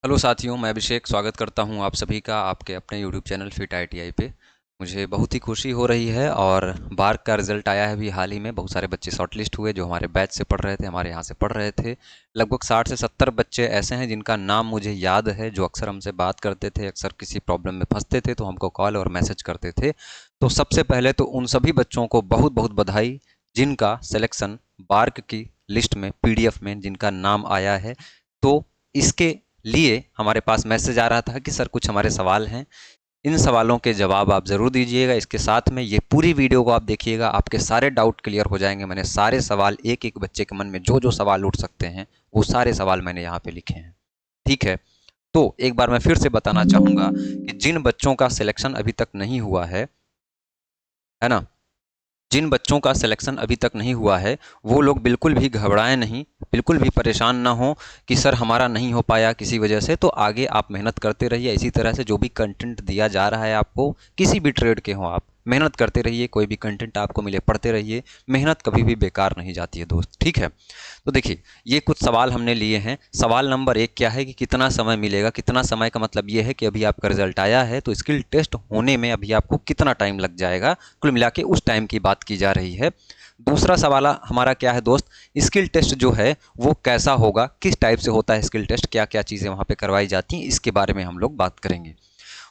Hello साथियों, मैं अभिषेक स्वागत करता हूं आप सभी का आपके अपने यूट्यूब चैनल फिट आईटीआई पे। मुझे बहुत ही खुशी हो रही है और बार्क का रिज़ल्ट आया है अभी हाल ही में। बहुत सारे बच्चे शॉर्टलिस्ट हुए जो हमारे बैच से पढ़ रहे थे, हमारे यहाँ से पढ़ रहे थे। लगभग 60 से 70 बच्चे ऐसे हैं जिनका नाम मुझे याद है, जो अक्सर हमसे बात करते थे, अक्सर किसी प्रॉब्लम में फंसते थे तो हमको कॉल और मैसेज करते थे। तो सबसे पहले तो उन सभी बच्चों को बहुत बहुत बधाई जिनका सिलेक्शन बार्क की लिस्ट में पीडीएफ में जिनका नाम आया है। तो इसके लिए हमारे पास मैसेज आ रहा था कि सर कुछ हमारे सवाल हैं, इन सवालों के जवाब आप ज़रूर दीजिएगा। इसके साथ में ये पूरी वीडियो को आप देखिएगा, आपके सारे डाउट क्लियर हो जाएंगे। मैंने सारे सवाल, एक एक बच्चे के मन में जो जो सवाल उठ सकते हैं वो सारे सवाल मैंने यहाँ पे लिखे हैं। ठीक है, तो एक बार मैं फिर से बताना चाहूँगा कि जिन बच्चों का सिलेक्शन अभी तक नहीं हुआ है ना, जिन बच्चों का सिलेक्शन अभी तक नहीं हुआ है वो लोग बिल्कुल भी घबराएं नहीं, बिल्कुल भी परेशान ना हो कि सर हमारा नहीं हो पाया किसी वजह से। तो आगे आप मेहनत करते रहिए, इसी तरह से जो भी कंटेंट दिया जा रहा है आपको, किसी भी ट्रेड के हो, आप मेहनत करते रहिए। कोई भी कंटेंट आपको मिले पढ़ते रहिए, मेहनत कभी भी बेकार नहीं जाती है दोस्त। ठीक है, तो देखिए ये कुछ सवाल हमने लिए हैं। सवाल नंबर 1 क्या है कि कितना समय मिलेगा। कितना समय का मतलब ये है कि अभी आपका रिजल्ट आया है तो स्किल टेस्ट होने में अभी आपको कितना टाइम लग जाएगा, कुल मिला के उस टाइम की बात की जा रही है। दूसरा सवाल हमारा क्या है दोस्त, स्किल टेस्ट जो है वो कैसा होगा, किस टाइप से होता है स्किल टेस्ट, क्या क्या चीज़ें वहाँ पे करवाई जाती हैं, इसके बारे में हम लोग बात करेंगे।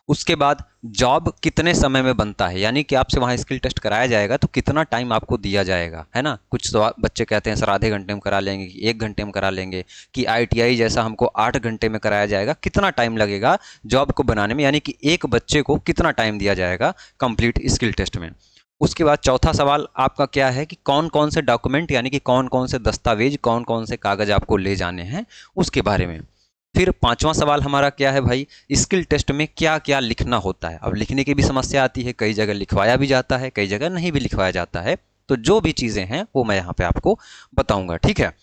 उसके बाद जॉब कितने समय में बनता है, यानी कि आपसे वहाँ स्किल टेस्ट कराया जाएगा तो कितना टाइम आपको दिया जाएगा, है ना। कुछ बच्चे कहते हैं सर आधे घंटे में करा लेंगे कि 1 घंटे में करा लेंगे, कि आईटीआई जैसा हमको 8 घंटे में कराया जाएगा। कितना टाइम लगेगा जॉब को बनाने में, यानी कि एक बच्चे को कितना टाइम दिया जाएगा कंप्लीट स्किल टेस्ट में। उसके बाद चौथा सवाल आपका क्या है कि कौन कौन से डॉक्यूमेंट, यानी कि कौन कौन से दस्तावेज, कौन कौन से कागज आपको ले जाने हैं उसके बारे में। फिर पांचवा सवाल हमारा क्या है भाई, स्किल टेस्ट में क्या क्या लिखना होता है। अब लिखने की भी समस्या आती है, कई जगह लिखवाया भी जाता है, कई जगह नहीं भी लिखवाया जाता है। तो जो भी चीज़ें हैं वो मैं यहाँ पे आपको बताऊंगा। ठीक है,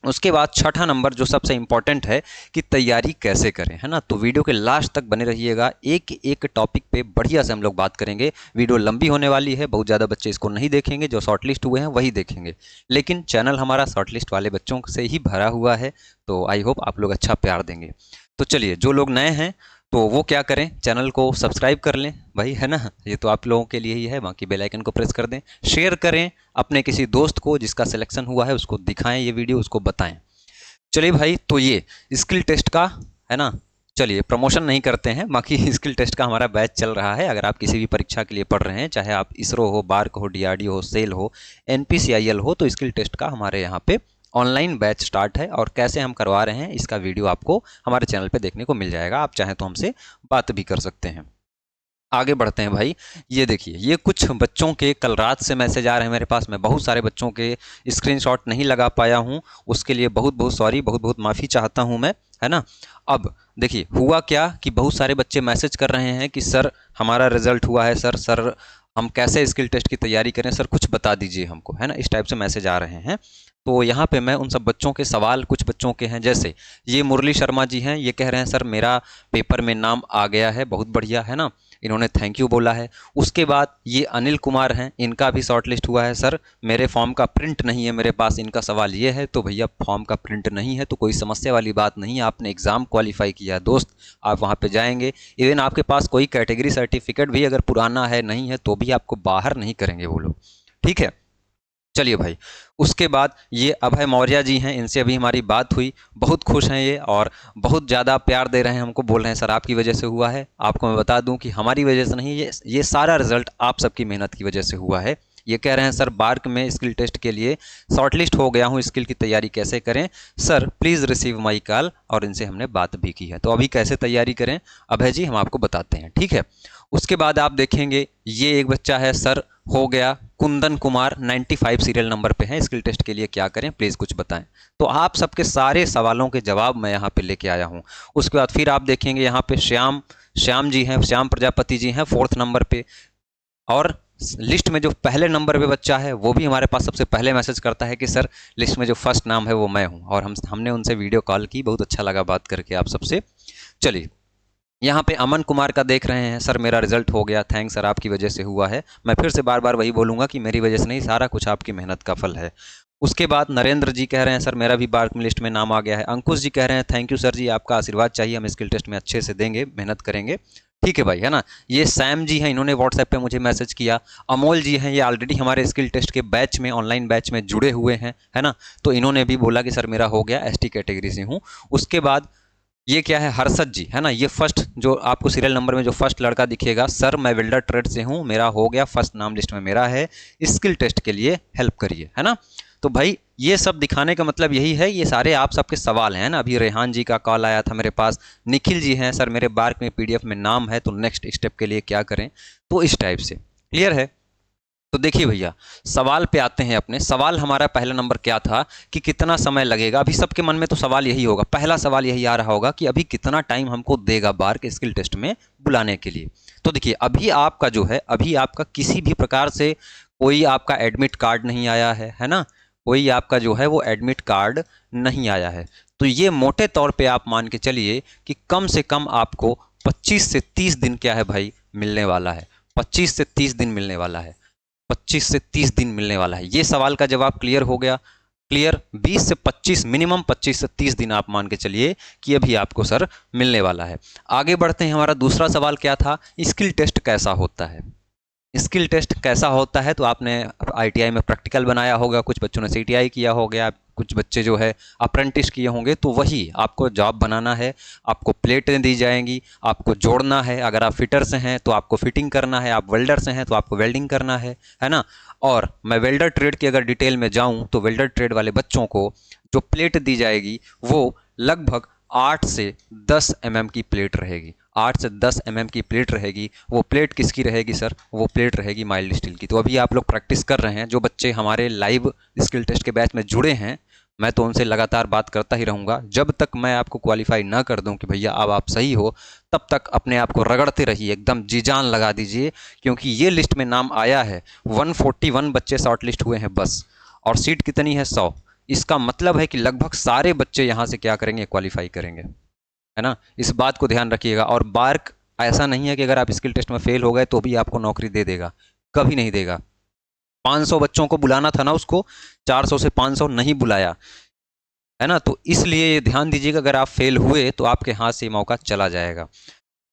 उसके बाद छठा नंबर जो सबसे इंपॉर्टेंट है कि तैयारी कैसे करें, है ना। तो वीडियो के लास्ट तक बने रहिएगा, एक एक टॉपिक पे बढ़िया से हम लोग बात करेंगे। वीडियो लंबी होने वाली है, बहुत ज़्यादा बच्चे इसको नहीं देखेंगे, जो शॉर्टलिस्ट हुए हैं वही देखेंगे, लेकिन चैनल हमारा शॉर्टलिस्ट वाले बच्चों से ही भरा हुआ है। तो आई होप आप लोग अच्छा प्यार देंगे। तो चलिए, जो लोग नए हैं तो वो क्या करें, चैनल को सब्सक्राइब कर लें भाई, है ना। ये तो आप लोगों के लिए ही है, बाकी बेल आइकन को प्रेस कर दें, शेयर करें अपने किसी दोस्त को जिसका सिलेक्शन हुआ है, उसको दिखाएं ये वीडियो, उसको बताएं। चलिए भाई, तो ये स्किल टेस्ट का है ना। चलिए, प्रमोशन नहीं करते हैं, बाकी स्किल टेस्ट का हमारा बैच चल रहा है। अगर आप किसी भी परीक्षा के लिए पढ़ रहे हैं, चाहे आप इसरो हो, बार्क हो, डीआरडीओ हो, सेल हो, एनपीसीआईएल हो, तो स्किल टेस्ट का हमारे यहाँ पे ऑनलाइन बैच स्टार्ट है। और कैसे हम करवा रहे हैं इसका वीडियो आपको हमारे चैनल पे देखने को मिल जाएगा। आप चाहें तो हमसे बात भी कर सकते हैं। आगे बढ़ते हैं भाई। ये देखिए, ये कुछ बच्चों के कल रात से मैसेज आ रहे हैं मेरे पास। मैं बहुत सारे बच्चों के स्क्रीनशॉट नहीं लगा पाया हूँ, उसके लिए बहुत बहुत सॉरी, बहुत बहुत माफ़ी चाहता हूँ मैं, है ना। अब देखिए हुआ क्या कि बहुत सारे बच्चे मैसेज कर रहे हैं कि सर हमारा रिजल्ट हुआ है, सर हम कैसे स्किल टेस्ट की तैयारी करें, सर कुछ बता दीजिए हमको, है ना। इस टाइप से मैसेज आ रहे हैं। तो यहाँ पे मैं उन सब बच्चों के सवाल, कुछ बच्चों के हैं, जैसे ये मुरली शर्मा जी हैं, ये कह रहे हैं सर मेरा पेपर में नाम आ गया है, बहुत बढ़िया, है ना। इन्होंने थैंक यू बोला है। उसके बाद ये अनिल कुमार हैं, इनका भी शॉर्ट लिस्ट हुआ है, सर मेरे फॉर्म का प्रिंट नहीं है मेरे पास। इनका सवाल ये है, तो भैया फॉर्म का प्रिंट नहीं है तो कोई समस्या वाली बात नहीं है, आपने एग्ज़ाम क्वालिफाई किया है दोस्त, आप वहाँ पे जाएंगे। इवन आपके पास कोई कैटेगरी सर्टिफिकेट भी अगर पुराना है, नहीं है, तो भी आपको बाहर नहीं करेंगे वो लोग। ठीक है, चलिए भाई। उसके बाद ये अभय मौर्य जी हैं, इनसे अभी हमारी बात हुई, बहुत खुश हैं ये और बहुत ज़्यादा प्यार दे रहे हैं हमको, बोल रहे हैं सर आपकी वजह से हुआ है। आपको मैं बता दूं कि हमारी वजह से नहीं, ये सारा रिजल्ट आप सबकी मेहनत की वजह से हुआ है। ये कह रहे हैं सर बार्क में स्किल टेस्ट के लिए शॉर्टलिस्ट हो गया हूँ, स्किल की तैयारी कैसे करें, sir please receive my call. और इनसे हमने बात भी की है, तो अभी कैसे तैयारी करें अभय जी हम आपको बताते हैं। ठीक है, उसके बाद आप देखेंगे ये एक बच्चा है, सर हो गया कुंदन कुमार 95 सीरियल नंबर पे हैं, स्किल टेस्ट के लिए क्या करें प्लीज़ कुछ बताएं। तो आप सबके सारे सवालों के जवाब मैं यहाँ पे लेके आया हूँ। उसके बाद फिर आप देखेंगे यहाँ पे श्याम श्याम जी हैं, श्याम प्रजापति जी हैं 4th नंबर पे। और लिस्ट में जो पहले नंबर पे बच्चा है वो भी हमारे पास सबसे पहले मैसेज करता है कि सर लिस्ट में जो फर्स्ट नाम है वो मैं हूँ। और हमने उनसे वीडियो कॉल की, बहुत अच्छा लगा बात करके आप सबसे। चलिए, यहाँ पे अमन कुमार का देख रहे हैं, सर मेरा रिजल्ट हो गया, थैंक्स सर आपकी वजह से हुआ है। मैं फिर से बार बार वही बोलूँगा कि मेरी वजह से नहीं, सारा कुछ आपकी मेहनत का फल है। उसके बाद नरेंद्र जी कह रहे हैं सर मेरा भी बार्क लिस्ट में नाम आ गया है। अंकुश जी कह रहे हैं थैंक यू सर जी, आपका आशीर्वाद चाहिए, हम स्किल टेस्ट में अच्छे से देंगे, मेहनत करेंगे। ठीक है भाई, है ना। ये सैम जी हैं, इन्होंने व्हाट्सएप पे मुझे मैसेज किया। अमोल जी हैं, ये ऑलरेडी हमारे स्किल टेस्ट के बैच में, ऑनलाइन बैच में जुड़े हुए हैं, है ना। तो इन्होंने भी बोला कि सर मेरा हो गया, एसटी कैटेगरी से हूँ। उसके बाद ये क्या है, हर्षद जी, है ना। ये फर्स्ट जो आपको सीरियल नंबर में जो फर्स्ट लड़का दिखेगा, सर मैं वेल्डर ट्रेड से हूँ, मेरा हो गया, फर्स्ट नाम लिस्ट में मेरा है, स्किल टेस्ट के लिए हेल्प करिए, है ना। तो भाई ये सब दिखाने का मतलब यही है, ये सारे आप सबके सवाल हैं ना। अभी रेहान जी का कॉल आया था मेरे पास, निखिल जी हैं, सर मेरे बार्क में पीडीएफ में नाम है, तो नेक्स्ट स्टेप के लिए क्या करें, तो इस टाइप से। क्लियर है। तो देखिए भैया, सवाल पे आते हैं अपने। सवाल हमारा पहला नंबर क्या था कि कितना समय लगेगा। अभी सबके मन में तो सवाल यही होगा, पहला सवाल यही आ रहा होगा कि अभी कितना टाइम हमको देगा बार्क स्किल टेस्ट में बुलाने के लिए। तो देखिए अभी आपका जो है, अभी आपका किसी भी प्रकार से कोई आपका एडमिट कार्ड नहीं आया है ना। कोई आपका जो है वो एडमिट कार्ड नहीं आया है। तो ये मोटे तौर पे आप मान के चलिए कि कम से कम आपको 25 से 30 दिन क्या है भाई मिलने वाला है। 25 से 30 दिन मिलने वाला है। 25 से 30 दिन मिलने वाला है। ये सवाल का जवाब क्लियर हो गया। क्लियर। 20 से 25, मिनिमम 25 से 30 दिन आप मान के चलिए कि अभी आपको सर मिलने वाला है। आगे बढ़ते हैं। हमारा दूसरा सवाल क्या था, स्किल टेस्ट कैसा होता है। स्किल टेस्ट कैसा होता है, तो आपने आईटीआई में प्रैक्टिकल बनाया होगा, कुछ बच्चों ने सीटीआई किया हो गया, कुछ बच्चे जो है अप्रेंटिस किए होंगे। तो वही आपको जॉब बनाना है, आपको प्लेटें दी जाएंगी, आपको जोड़ना है। अगर आप फिटर से हैं तो आपको फिटिंग करना है, आप वेल्डर से हैं तो आपको वेल्डिंग करना है ना। और मैं वेल्डर ट्रेड की अगर डिटेल में जाऊं तो वेल्डर ट्रेड वाले बच्चों को जो प्लेट दी जाएगी वो लगभग 8 से 10 एमएम की प्लेट रहेगी। 8 से 10 एमएम की प्लेट रहेगी। वो प्लेट किसकी रहेगी सर, वो प्लेट रहेगी माइल्ड स्टील की। तो अभी आप लोग प्रैक्टिस कर रहे हैं, जो बच्चे हमारे लाइव स्किल टेस्ट के बैच में जुड़े हैं, मैं तो उनसे लगातार बात करता ही रहूँगा जब तक मैं आपको क्वालिफाई ना कर दूं कि भैया अब आप सही हो। तब तक अपने आप को रगड़ते रहिए, एकदम जी जान लगा दीजिए, क्योंकि ये लिस्ट में नाम आया है 141 बच्चे शॉर्ट लिस्ट हुए हैं बस, और सीट कितनी है 100। इसका मतलब है कि लगभग सारे बच्चे यहाँ से क्या करेंगे, क्वालिफाई करेंगे, है ना। इस बात को ध्यान रखिएगा। और बार्क ऐसा नहीं है कि अगर आप स्किल टेस्ट में फेल हो गए तो भी आपको नौकरी दे देगा, कभी नहीं देगा। 500 बच्चों को बुलाना था ना उसको, 400 से 500 नहीं बुलाया, है ना। तो इसलिए ये ध्यान दीजिएगा, अगर आप फेल हुए तो आपके हाथ से मौका चला जाएगा।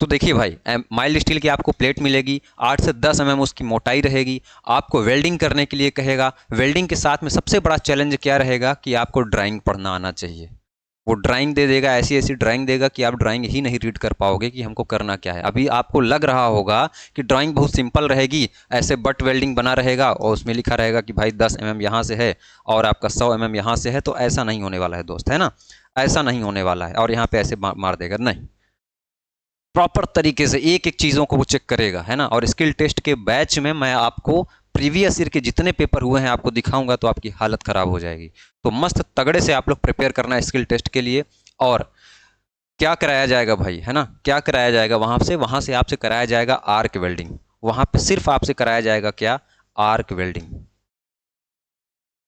तो देखिए भाई, माइल्ड स्टील की आपको प्लेट मिलेगी, 8 से 10 एमएम उसकी मोटाई रहेगी। आपको वेल्डिंग करने के लिए कहेगा। वेल्डिंग के साथ में सबसे बड़ा चैलेंज क्या रहेगा कि आपको ड्राइंग पढ़ना आना चाहिए। वो ड्राइंग दे देगा, ऐसी ऐसी ड्राइंग देगा कि आप ड्राइंग ही नहीं रीड कर पाओगे कि हमको करना क्या है। अभी आपको लग रहा होगा कि ड्राइंग बहुत सिंपल रहेगी, ऐसे बट वेल्डिंग बना रहेगा और उसमें लिखा रहेगा कि भाई 10 एमएम यहाँ से है और आपका 100 एमएम यहाँ से है। तो ऐसा नहीं होने वाला है दोस्त, है ना। ऐसा नहीं होने वाला है। और यहाँ पे ऐसे मार देगा नहीं, प्रॉपर तरीके से एक एक चीज़ों को वो चेक करेगा, है ना। और स्किल टेस्ट के बैच में मैं आपको प्रीवियस ईयर के जितने पेपर हुए हैं आपको दिखाऊंगा, तो आपकी हालत खराब हो जाएगी। तो मस्त तगड़े से आप लोग प्रिपेयर करना है स्किल टेस्ट के लिए। और क्या कराया जाएगा भाई, है ना, क्या कराया जाएगा वहां से आपसे कराया जाएगा आर्क वेल्डिंग। वहां पे सिर्फ आपसे कराया जाएगा क्या, आर्क वेल्डिंग।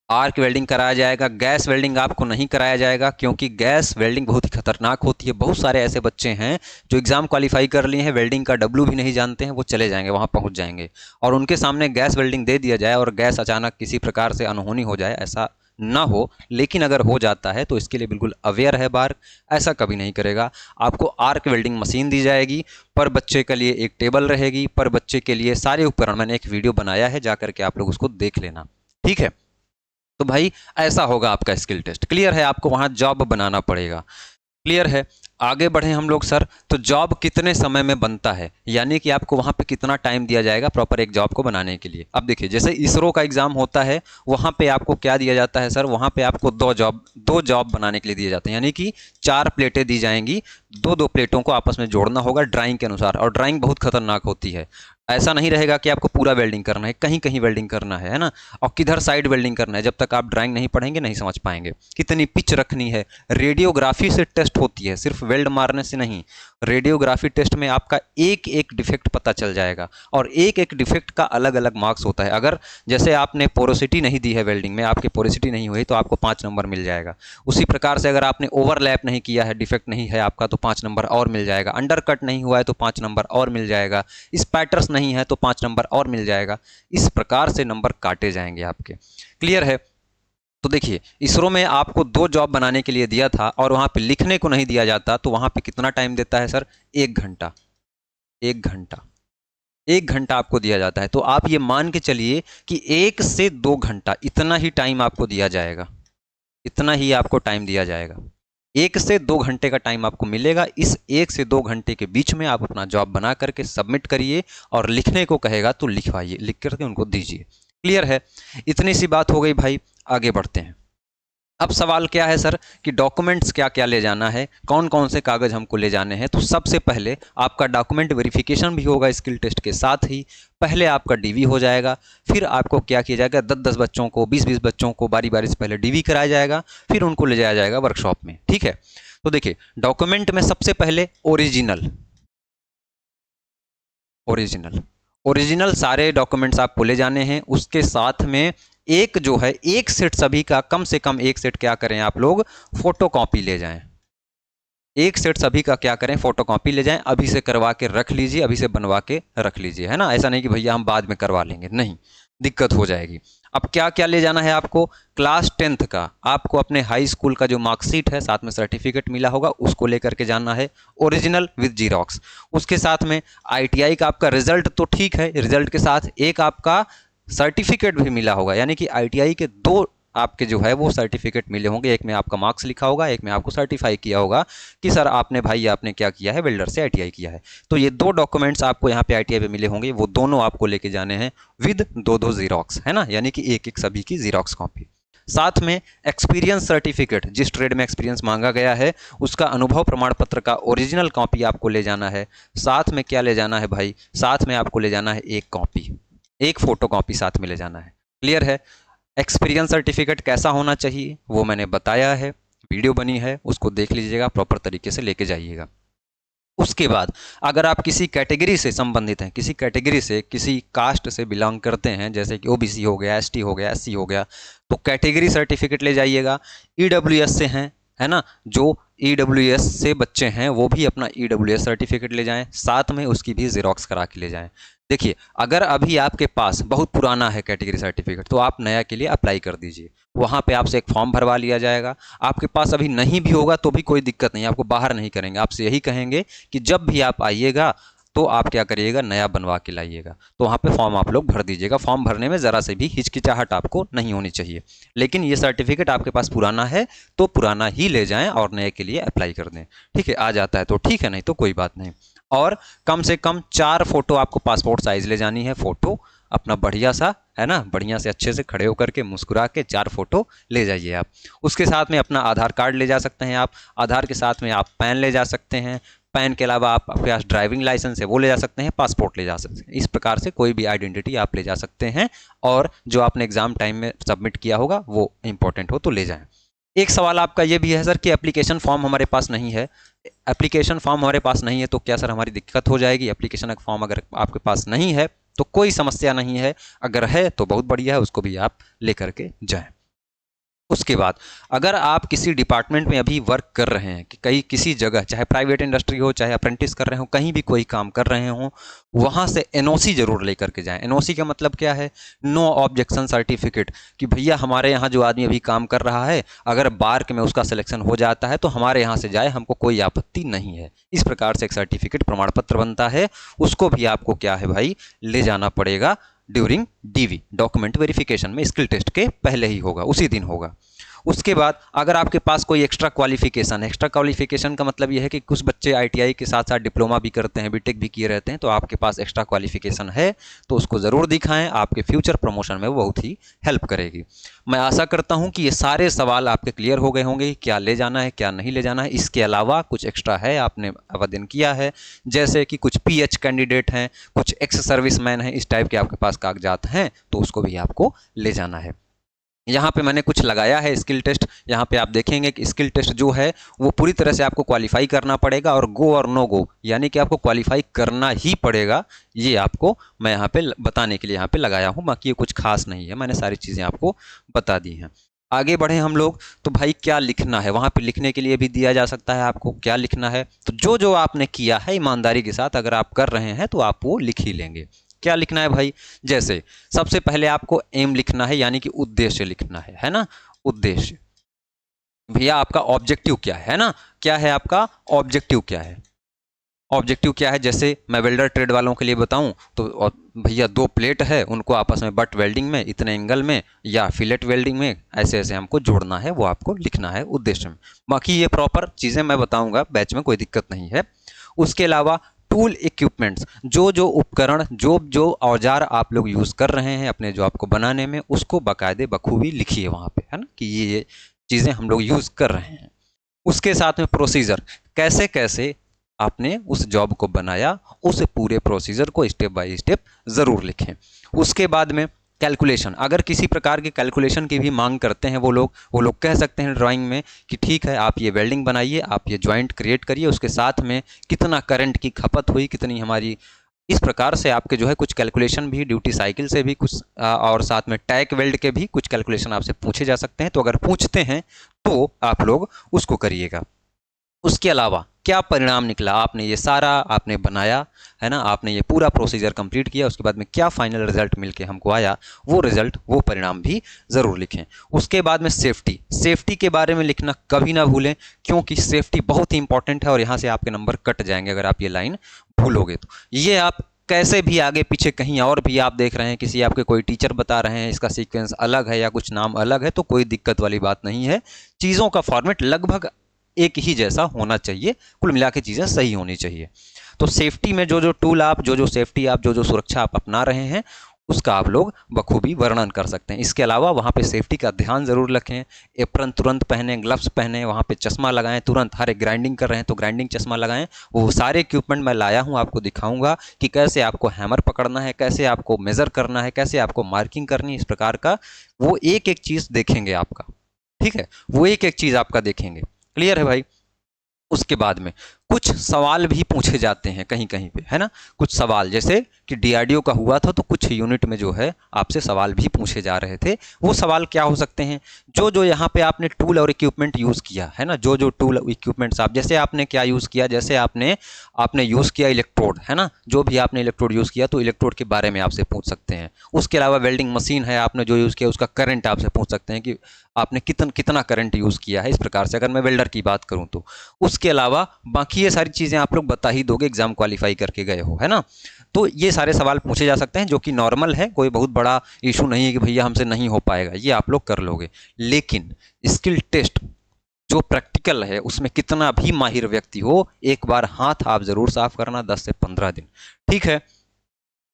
आर्क वेल्डिंग कराया जाएगा। गैस वेल्डिंग आपको नहीं कराया जाएगा, क्योंकि गैस वेल्डिंग बहुत ही खतरनाक होती है। बहुत सारे ऐसे बच्चे हैं जो एग्जाम क्वालिफाई कर लिए हैं, वेल्डिंग का डब्ल्यू भी नहीं जानते हैं, वो चले जाएंगे, वहां पहुंच जाएंगे और उनके सामने गैस वेल्डिंग दे दिया जाए और गैस अचानक किसी प्रकार से अनहोनी हो जाए, ऐसा ना हो। लेकिन अगर हो जाता है तो इसके लिए बिल्कुल अवेयर है बार्क, ऐसा कभी नहीं करेगा। आपको आर्क वेल्डिंग मशीन दी जाएगी, पर बच्चे के लिए एक टेबल रहेगी, पर बच्चे के लिए सारे उपकरण। मैंने एक वीडियो बनाया है, जाकर के आप लोग उसको देख लेना, ठीक है। तो भाई ऐसा होगा आपका स्किल टेस्ट। क्लियर है। आपको वहां जॉब बनाना पड़ेगा। क्लियर है। आगे बढ़े हम लोग सर, तो जॉब कितने समय में बनता है, यानी कि आपको वहां पे कितना टाइम दिया जाएगा प्रॉपर एक जॉब को बनाने के लिए। अब देखिए, जैसे इसरो का एग्जाम होता है, वहां पे आपको क्या दिया जाता है सर, वहां पे आपको दो जॉब बनाने के लिए दिए जाते हैं, यानी कि 4 प्लेटें दी जाएंगी। दो दो प्लेटों को आपस में जोड़ना होगा ड्राइंग के अनुसार। और ड्राइंग बहुत खतरनाक होती है। ऐसा नहीं रहेगा कि आपको पूरा वेल्डिंग करना है, कहीं कहीं वेल्डिंग करना है ना। और किधर साइड वेल्डिंग करना है, जब तक आप ड्राइंग नहीं पढ़ेंगे नहीं समझ पाएंगे। कितनी पिच रखनी है, रेडियोग्राफी से टेस्ट होती है, सिर्फ वेल्ड मारने से नहीं। रेडियोग्राफी टेस्ट में आपका एक एक डिफेक्ट पता चल जाएगा, और एक एक डिफेक्ट का अलग अलग मार्क्स होता है। अगर जैसे आपने पोरोसिटी नहीं दी है वेल्डिंग में, आपकी पोरोसिटी नहीं हुई तो आपको 5 नंबर मिल जाएगा। उसी प्रकार से अगर आपने ओवरलैप नहीं किया है, डिफेक्ट नहीं है आपका, तो 5 नंबर और मिल जाएगा। अंडर कट नहीं हुआ है तो 5 नंबर और मिल जाएगा। स्पैटर्स नहीं है तो 5 नंबर और मिल जाएगा। इस प्रकार से नंबर काटे जाएंगे आपके। क्लियर है। तो देखिए, इसरो में आपको 2 जॉब बनाने के लिए दिया था और वहाँ पे लिखने को नहीं दिया जाता, तो वहाँ पे कितना टाइम देता है सर? 1 घंटा। 1 घंटा, 1 घंटा आपको दिया जाता है। तो आप ये मान के चलिए कि 1 से 2 घंटा इतना ही टाइम आपको दिया जाएगा, इतना ही आपको टाइम दिया जाएगा। 1 से 2 घंटे का टाइम आपको मिलेगा। इस 1 से 2 घंटे के बीच में आप अपना जॉब बना करके सबमिट करिए और लिखने को कहेगा तो लिखवाइए, लिख करके उनको दीजिए। क्लियर है? इतनी सी बात हो गई भाई, आगे बढ़ते हैं। अब सवाल क्या है सर कि डॉक्यूमेंट्स क्या क्या ले जाना है, कौन कौन से कागज़ हमको ले जाने हैं। तो सबसे पहले आपका डॉक्यूमेंट वेरिफिकेशन भी होगा स्किल टेस्ट के साथ ही। पहले आपका डीवी हो जाएगा, फिर आपको क्या किया जाएगा, 10-10 बच्चों को, 20-20 बच्चों को बारी बारी से पहले डीवी कराया जाएगा, फिर उनको ले जाया जाएगा वर्कशॉप में। ठीक है, तो देखिए डॉक्यूमेंट में सबसे पहले ओरिजिनल, ओरिजिनल, ओरिजिनल सारे डॉक्यूमेंट्स आपको ले जाने हैं। उसके साथ में एक जो है, एक सेट सभी का, कम से कम एक सेट क्या करें आप लोग, फोटो कॉपी ले जाएं। एक सेट सभी का क्या करें, फोटो कॉपी ले जाएं। अभी से करवा के रख लीजिए, अभी से बनवा के रख लीजिए, है ना। ऐसा नहीं कि भैया हम बाद में करवा लेंगे, नहीं, दिक्कत हो जाएगी। अब क्या क्या ले जाना है आपको, क्लास 10th का, आपको अपने हाई स्कूल का जो मार्कशीट है, साथ में सर्टिफिकेट मिला होगा, उसको लेकर के जाना है, ओरिजिनल विद जीरोक्स। उसके साथ में आईटीआई का आपका रिजल्ट तो ठीक है, रिजल्ट के साथ एक आपका सर्टिफिकेट भी मिला होगा, यानी कि आईटीआई के 2 आपके जो है वो सर्टिफिकेट मिले होंगे। एक में आपका मार्क्स लिखा होगा, एक में आपको सर्टिफाई किया होगा कि सर आपने भाई आपने क्या किया है, वेल्डर से आईटीआई किया है। तो ये 2 डॉक्यूमेंट्स आपको यहाँ पे आईटीआई पे मिले होंगे, वो दोनों आपको लेके जाने हैं विद 2-2 जीरोक्स, है ना, यानी कि एक एक सभी की जीरोक्स कॉपी। साथ में एक्सपीरियंस सर्टिफिकेट, जिस ट्रेड में एक्सपीरियंस मांगा गया है उसका अनुभव प्रमाण पत्र का ओरिजिनल कॉपी आपको ले जाना है। साथ में क्या ले जाना है भाई, साथ में आपको ले जाना है एक कॉपी, एक फोटो कॉपी साथ में ले जाना है। क्लियर है? एक्सपीरियंस सर्टिफिकेट कैसा होना चाहिए वो मैंने बताया है, वीडियो बनी है, उसको देख लीजिएगा, प्रॉपर तरीके से लेके जाइएगा। उसके बाद अगर आप किसी कैटेगरी से संबंधित हैं, किसी कैटेगरी से, किसी कास्ट से बिलोंग करते हैं, जैसे कि ओबीसी हो गया, एसटी हो गया, एससी हो गया, तो कैटेगरी सर्टिफिकेट ले जाइएगा। ईडब्ल्यूएस से हैं, है ना, जो ईडब्ल्यूएस से बच्चे हैं वो भी अपना ईडब्ल्यूएस सर्टिफिकेट ले जाएं, साथ में उसकी भी जीरोक्स करा के ले जाएं। देखिए अगर अभी आपके पास बहुत पुराना है कैटेगरी सर्टिफिकेट, तो आप नया के लिए अप्लाई कर दीजिए, वहाँ पे आपसे एक फॉर्म भरवा लिया जाएगा। आपके पास अभी नहीं भी होगा तो भी कोई दिक्कत नहीं, आपको बाहर नहीं करेंगे, आपसे यही कहेंगे कि जब भी आप आइएगा तो आप क्या करिएगा, नया बनवा के लाइएगा। तो वहाँ पे फॉर्म आप लोग भर दीजिएगा। फॉर्म भरने में ज़रा से भी हिचकिचाहट आपको नहीं होनी चाहिए। लेकिन ये सर्टिफिकेट आपके पास पुराना है तो पुराना ही ले जाएं और नए के लिए अप्लाई कर दें। ठीक है, आ जाता है तो ठीक है, नहीं तो कोई बात नहीं। और कम से कम 4 फोटो आपको पासपोर्ट साइज ले जानी है, फोटो अपना बढ़िया सा, है ना, बढ़िया से अच्छे से खड़े होकर के मुस्कुरा के 4 फोटो ले जाइए आप। उसके साथ में अपना आधार कार्ड ले जा सकते हैं आप, आधार के साथ में आप पैन ले जा सकते हैं, पैन के अलावा आप आपके पास ड्राइविंग लाइसेंस है वो ले जा सकते हैं, पासपोर्ट ले जा सकते हैं। इस प्रकार से कोई भी आइडेंटिटी आप ले जा सकते हैं, और जो आपने एग्जाम टाइम में सबमिट किया होगा वो इंपॉर्टेंट हो तो ले जाएं। एक सवाल आपका ये भी है सर कि एप्लीकेशन फॉर्म हमारे पास नहीं है। एप्लीकेशन फॉर्म हमारे पास नहीं है तो क्या सर हमारी दिक्कत हो जाएगी? एप्लीकेशन फॉर्म अगर आपके पास नहीं है तो कोई समस्या नहीं है, अगर है तो बहुत बढ़िया है, उसको भी आप लेकर के जाएं। उसके बाद अगर आप किसी डिपार्टमेंट में अभी वर्क कर रहे हैं, कि कहीं किसी जगह, चाहे प्राइवेट इंडस्ट्री हो, चाहे अप्रेंटिस कर रहे हो, कहीं भी कोई काम कर रहे हो, वहाँ से एनओसी जरूर लेकर के जाएं। एनओसी का मतलब क्या है? नो ऑब्जेक्शन सर्टिफिकेट, कि भैया हमारे यहाँ जो आदमी अभी काम कर रहा है अगर बार्क में उसका सिलेक्शन हो जाता है तो हमारे यहाँ से जाए, हमको कोई आपत्ति नहीं है। इस प्रकार से एक सर्टिफिकेट प्रमाण पत्र बनता है, उसको भी आपको क्या है भाई, ले जाना पड़ेगा ड्यूरिंग डीवी, डॉक्यूमेंट वेरिफिकेशन में। स्किल टेस्ट के पहले ही होगा, उसी दिन होगा। उसके बाद अगर आपके पास कोई एक्स्ट्रा क्वालिफिकेशन है, एक्स्ट्रा क्वालिफिकेशन का मतलब यह है कि कुछ बच्चे आईटीआई के साथ साथ डिप्लोमा भी करते हैं, बीटेक भी किए रहते हैं, तो आपके पास एक्स्ट्रा क्वालिफिकेशन है तो उसको ज़रूर दिखाएं, आपके फ्यूचर प्रमोशन में वो बहुत ही हेल्प करेगी। मैं आशा करता हूं कि ये सारे सवाल आपके क्लियर हो गए होंगे, क्या ले जाना है क्या नहीं ले जाना है। इसके अलावा कुछ एक्स्ट्रा है, आपने आवेदन किया है, जैसे कि कुछ पीएच कैंडिडेट हैं, कुछ एक्स सर्विसमैन हैं, इस टाइप के आपके पास कागजात हैं तो उसको भी आपको ले जाना है। यहाँ पे मैंने कुछ लगाया है स्किल टेस्ट, यहाँ पे आप देखेंगे कि स्किल टेस्ट जो है वो पूरी तरह से आपको क्वालिफाई करना पड़ेगा, और गो और नो गो यानी कि आपको क्वालिफाई करना ही पड़ेगा, ये आपको मैं यहाँ पे बताने के लिए यहाँ पे लगाया हूँ। बाकी ये कुछ खास नहीं है, मैंने सारी चीज़ें आपको बता दी हैं। आगे बढ़े हम लोग, तो भाई क्या लिखना है, वहाँ पे लिखने के लिए भी दिया जा सकता है आपको क्या लिखना है। तो जो जो आपने किया है ईमानदारी के साथ अगर आप कर रहे हैं तो आप वो लिख ही लेंगे। क्या लिखना है भाई? जैसे सबसे पहले आपको एम लिखना है, यानी कि उद्देश्य लिखना है ना। उद्देश्य। भैया आपका ऑब्जेक्टिव क्या है ना, क्या है आपका ऑब्जेक्टिव, क्या है ऑब्जेक्टिव, क्या है। जैसे मैं वेल्डर ट्रेड वालों के लिए बताऊं तो भैया 2 प्लेट है, उनको आपस में बट वेल्डिंग में इतने एंगल में या फिलेट वेल्डिंग में ऐसे ऐसे हमको जोड़ना है, वो आपको लिखना है उद्देश्य में। बाकी ये प्रॉपर चीज़ें मैं बताऊंगा बैच में, कोई दिक्कत नहीं है। उसके अलावा टूल इक्विपमेंट्स, जो जो उपकरण, जो जो औजार आप लोग यूज़ कर रहे हैं अपने जॉब को बनाने में, उसको बाकायदे बखूबी लिखिए वहाँ पे, है ना, कि ये चीज़ें हम लोग यूज़ कर रहे हैं। उसके साथ में प्रोसीजर, कैसे कैसे आपने उस जॉब को बनाया, उस पूरे प्रोसीजर को स्टेप बाय स्टेप ज़रूर लिखें। उसके बाद में कैलकुलेशन, अगर किसी प्रकार के कैलकुलेशन की भी मांग करते हैं वो लोग कह सकते हैं ड्राइंग में कि ठीक है आप ये वेल्डिंग बनाइए, आप ये जॉइंट क्रिएट करिए, उसके साथ में कितना करंट की खपत हुई, कितनी हमारी, इस प्रकार से आपके जो है कुछ कैलकुलेशन भी ड्यूटी साइकिल से भी कुछ और साथ में टैक वेल्ड के भी कुछ कैलकुलेशन आपसे पूछे जा सकते हैं। तो अगर पूछते हैं तो आप लोग उसको करिएगा। उसके अलावा क्या परिणाम निकला, आपने ये सारा आपने बनाया है ना, आपने ये पूरा प्रोसीजर कंप्लीट किया, उसके बाद में क्या फाइनल रिजल्ट मिलके हमको आया, वो रिजल्ट, वो परिणाम भी ज़रूर लिखें। उसके बाद में सेफ्टी के बारे में लिखना कभी ना भूलें, क्योंकि सेफ्टी बहुत ही इंपॉर्टेंट है और यहाँ से आपके नंबर कट जाएंगे अगर आप ये लाइन भूलोगे तो। ये आप कैसे भी आगे पीछे कहीं और भी आप देख रहे हैं, किसी आपके कोई टीचर बता रहे हैं इसका सीक्वेंस अलग है या कुछ नाम अलग है, तो कोई दिक्कत वाली बात नहीं है। चीज़ों का फॉर्मेट लगभग एक ही जैसा होना चाहिए, कुल मिला के चीज़ें सही होनी चाहिए। तो सेफ्टी में जो जो टूल आप, जो जो सेफ्टी आप, जो जो सुरक्षा आप अपना रहे हैं, उसका आप लोग बखूबी वर्णन कर सकते हैं। इसके अलावा वहाँ पे सेफ्टी का ध्यान ज़रूर रखें, एप्रन तुरंत पहने, ग्लव्स पहने, वहाँ पे चश्मा लगाएं तुरंत, हर एक ग्राइंडिंग कर रहे हैं तो ग्राइंडिंग चश्मा लगाएं। वो सारे इक्विपमेंट मैं लाया हूँ, आपको दिखाऊंगा कि कैसे आपको हैमर पकड़ना है, कैसे आपको मेज़र करना है, कैसे आपको मार्किंग करनी है, इस प्रकार का वो एक एक चीज़ देखेंगे आपका, ठीक है, वो एक एक चीज़ आपका देखेंगे। क्लियर है भाई। उसके बाद में कुछ सवाल भी पूछे जाते हैं कहीं कहीं पे, है ना, कुछ सवाल, जैसे कि डीआरडीओ का हुआ था तो कुछ यूनिट में जो है आपसे सवाल भी पूछे जा रहे थे। वो सवाल क्या हो सकते हैं, जो जो यहाँ पे आपने टूल और इक्विपमेंट यूज़ किया है ना, जो जो टूल इक्विपमेंट्स आप, जैसे आपने क्या यूज़ किया, जैसे आपने आपने यूज़ किया इलेक्ट्रोड, है ना, जो भी आपने इलेक्ट्रोड यूज़ किया तो इलेक्ट्रोड के बारे में आपसे पूछ सकते हैं। उसके अलावा वेल्डिंग मशीन है, आपने जो यूज़ किया उसका करंट आपसे पूछ सकते हैं कि आपने कितना करंट यूज़ किया है, इस प्रकार से, अगर मैं वेल्डर की बात करूँ तो। उसके अलावा बाकी ये सारी चीज़ें आप लोग बता ही दोगे, एग्जाम क्वालिफाई करके गए हो, है ना। तो ये सारे सवाल पूछे जा सकते हैं, जो कि नॉर्मल है, कोई बहुत बड़ा इशू नहीं है कि भैया हमसे नहीं हो पाएगा, ये आप लोग कर लोगे। लेकिन स्किल टेस्ट जो प्रैक्टिकल है उसमें कितना भी माहिर व्यक्ति हो, एक बार हाथ आप जरूर साफ करना, 10 से 15 दिन, ठीक है।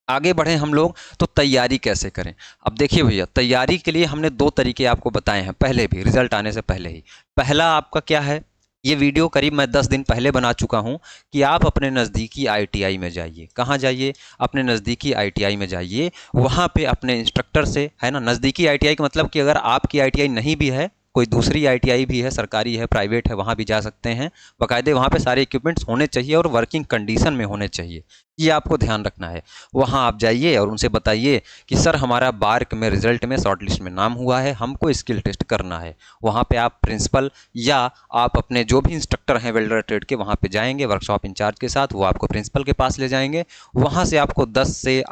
आगे बढ़े हम लोग, तो तैयारी कैसे करें। अब देखिए भैया, तैयारी के लिए हमने 2 तरीके आपको बताए हैं पहले भी, रिजल्ट आने से पहले ही। पहला आपका क्या है, ये वीडियो करीब मैं 10 दिन पहले बना चुका हूँ कि आप अपने नज़दीकी आईटीआई में जाइए। कहाँ जाइए, अपने नज़दीकी आईटीआई में जाइए, वहाँ पे अपने इंस्ट्रक्टर से, है ना, नज़दीकी आईटीआई का मतलब कि अगर आपकी आईटीआई नहीं भी है, कोई दूसरी आईटीआई भी है, सरकारी है, प्राइवेट है, वहाँ भी जा सकते हैं। बाकायदे वहाँ पे सारे इक्विपमेंट्स होने चाहिए और वर्किंग कंडीशन में होने चाहिए, ये आपको ध्यान रखना है। वहाँ आप जाइए और उनसे बताइए कि सर हमारा बार्क में रिजल्ट में शॉर्ट लिस्ट में नाम हुआ है, हमको स्किल टेस्ट करना है। वहाँ पे आप प्रिंसिपल या आप अपने जो भी इंस्ट्रक्टर हैं वेल्डर ट्रेड के, वहाँ पे जाएंगे वर्कशॉप इंचार्ज के साथ, वो आपको प्रिंसिपल के पास ले जाएंगे। वहाँ से आपको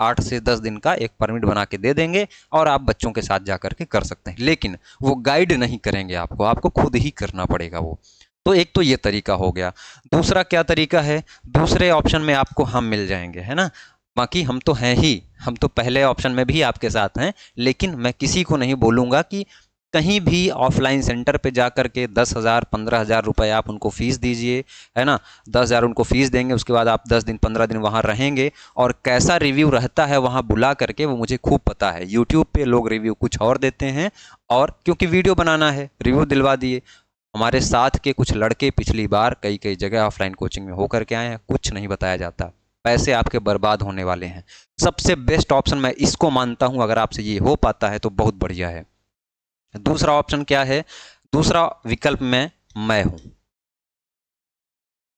8 से 10 दिन का एक परमिट बना के दे देंगे और आप बच्चों के साथ जा करके कर सकते हैं। लेकिन वो गाइड नहीं करेंगे आपको, आपको खुद ही करना पड़ेगा वो। तो एक तो ये तरीका हो गया। दूसरा क्या तरीका है, दूसरे ऑप्शन में आपको हम मिल जाएंगे, है ना। बाकी हम तो हैं ही, हम तो पहले ऑप्शन में भी आपके साथ हैं, लेकिन मैं किसी को नहीं बोलूँगा कि कहीं भी ऑफलाइन सेंटर पे जा कर के 10,000 15,000 रुपये आप उनको फ़ीस दीजिए, है ना। 10,000 उनको फ़ीस देंगे, उसके बाद आप 10 दिन 15 दिन वहाँ रहेंगे और कैसा रिव्यू रहता है वहाँ बुला करके, वो मुझे खूब पता है। यूट्यूब पे लोग रिव्यू कुछ और देते हैं, और क्योंकि वीडियो बनाना है रिव्यू दिलवा दिए। हमारे साथ के कुछ लड़के पिछली बार कई कई जगह ऑफलाइन कोचिंग में होकर के आए हैं, कुछ नहीं बताया जाता, पैसे आपके बर्बाद होने वाले हैं। सबसे बेस्ट ऑप्शन मैं इसको मानता हूं, अगर आपसे ये हो पाता है तो बहुत बढ़िया है। दूसरा ऑप्शन क्या है, दूसरा विकल्प में मैं हूं।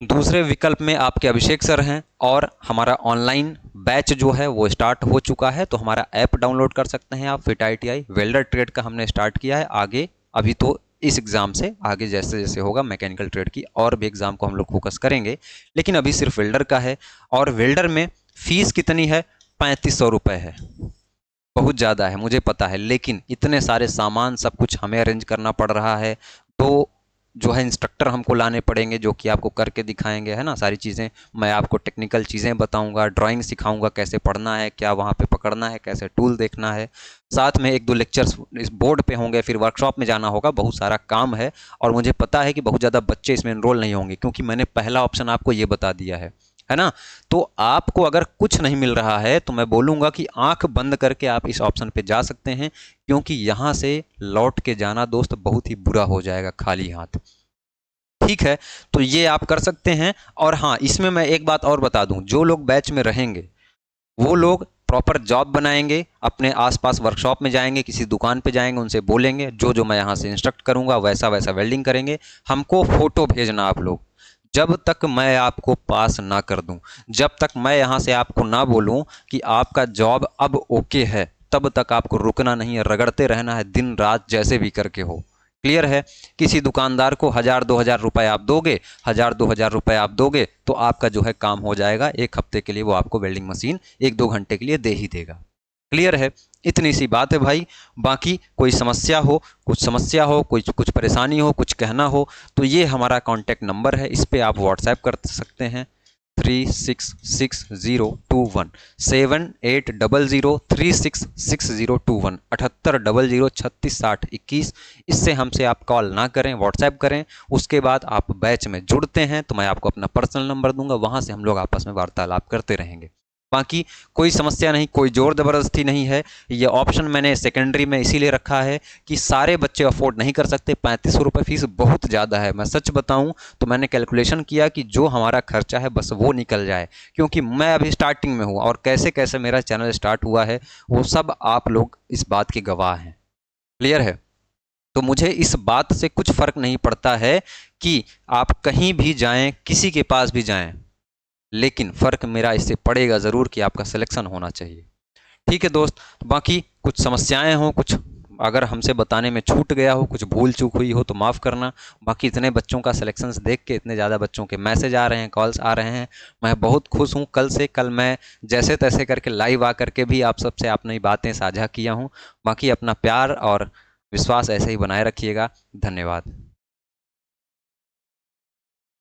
दूसरे विकल्प में आपके अभिषेक सर हैं और हमारा ऑनलाइन बैच जो है वो स्टार्ट हो चुका है, तो हमारा ऐप डाउनलोड कर सकते हैं आप, फिट ITI वेल्डर ट्रेड का हमने स्टार्ट किया है। आगे अभी तो इस एग्ज़ाम से आगे जैसे जैसे होगा मैकेनिकल ट्रेड की और भी एग्ज़ाम को हम लोग फोकस करेंगे, लेकिन अभी सिर्फ वेल्डर का है। और वेल्डर में फ़ीस कितनी है, 3500 रुपये है। बहुत ज़्यादा है, मुझे पता है, लेकिन इतने सारे सामान सब कुछ हमें अरेंज करना पड़ रहा है। तो जो है इंस्ट्रक्टर हमको लाने पड़ेंगे जो कि आपको करके दिखाएंगे, है ना, सारी चीज़ें। मैं आपको टेक्निकल चीज़ें बताऊंगा, ड्राइंग सिखाऊंगा, कैसे पढ़ना है, क्या वहाँ पे पकड़ना है, कैसे टूल देखना है। साथ में एक दो लेक्चर्स इस बोर्ड पे होंगे, फिर वर्कशॉप में जाना होगा, बहुत सारा काम है। और मुझे पता है कि बहुत ज़्यादा बच्चे इसमें एनरोल नहीं होंगे, क्योंकि मैंने पहला ऑप्शन आपको ये बता दिया है ना। तो आपको अगर कुछ नहीं मिल रहा है तो मैं बोलूँगा कि आंख बंद करके आप इस ऑप्शन पे जा सकते हैं, क्योंकि यहाँ से लौट के जाना दोस्त बहुत ही बुरा हो जाएगा खाली हाथ। ठीक है, तो ये आप कर सकते हैं। और हाँ, इसमें मैं एक बात और बता दूं, जो लोग बैच में रहेंगे वो लोग प्रॉपर जॉब बनाएंगे, अपने आसपास वर्कशॉप में जाएंगे, किसी दुकान पे जाएंगे, उनसे बोलेंगे जो जो मैं यहाँ से इंस्ट्रक्ट करूँगा वैसा वैसा वेल्डिंग करेंगे। हमको फ़ोटो भेजना आप लोग, जब तक मैं आपको पास ना कर दूं, जब तक मैं यहाँ से आपको ना बोलूं कि आपका जॉब अब ओके है, तब तक आपको रुकना नहीं है, रगड़ते रहना है दिन रात जैसे भी करके हो। क्लियर है। किसी दुकानदार को 1000-2000 रुपए आप दोगे, 1000-2000 रुपए आप दोगे तो आपका जो है काम हो जाएगा। एक हफ्ते के लिए वो आपको वेल्डिंग मशीन 1-2 घंटे के लिए दे ही देगा। क्लियर है, इतनी सी बात है भाई। बाकी कोई समस्या हो, कुछ समस्या हो, कुछ परेशानी हो, कुछ कहना हो, तो ये हमारा कॉन्टैक्ट नंबर है, इस पर आप व्हाट्सएप कर सकते हैं। 366021 7800366021 7800366021। इससे हमसे आप कॉल ना करें, व्हाट्सएप करें। उसके बाद आप बैच में जुड़ते हैं तो मैं आपको अपना पर्सनल नंबर दूंगा, वहाँ से हम लोग आपस में वार्तालाप करते रहेंगे। बाकी कोई समस्या नहीं, कोई जोर ज़बरदस्ती नहीं है। ये ऑप्शन मैंने सेकेंडरी में इसीलिए रखा है कि सारे बच्चे अफोर्ड नहीं कर सकते। 3500 रुपये फ़ीस बहुत ज़्यादा है। मैं सच बताऊं तो मैंने कैलकुलेशन किया कि जो हमारा खर्चा है बस वो निकल जाए, क्योंकि मैं अभी स्टार्टिंग में हूँ और कैसे कैसे मेरा चैनल स्टार्ट हुआ है वो सब आप लोग इस बात के गवाह हैं। क्लियर है। तो मुझे इस बात से कुछ फ़र्क नहीं पड़ता है कि आप कहीं भी जाएं, किसी के पास भी जाएं, लेकिन फ़र्क मेरा इससे पड़ेगा ज़रूर कि आपका सिलेक्शन होना चाहिए। ठीक है दोस्त, तो बाकी कुछ समस्याएं हों, कुछ अगर हमसे बताने में छूट गया हो, कुछ भूल चूक हुई हो तो माफ़ करना। बाकी इतने बच्चों का सिलेक्शंस देख के, इतने ज़्यादा बच्चों के मैसेज आ रहे हैं, कॉल्स आ रहे हैं, मैं बहुत खुश हूँ। कल मैं जैसे तैसे करके लाइव आ करके भी आप सबसे अपनी बातें साझा किया हूँ। बाकी अपना प्यार और विश्वास ऐसे ही बनाए रखिएगा। धन्यवाद।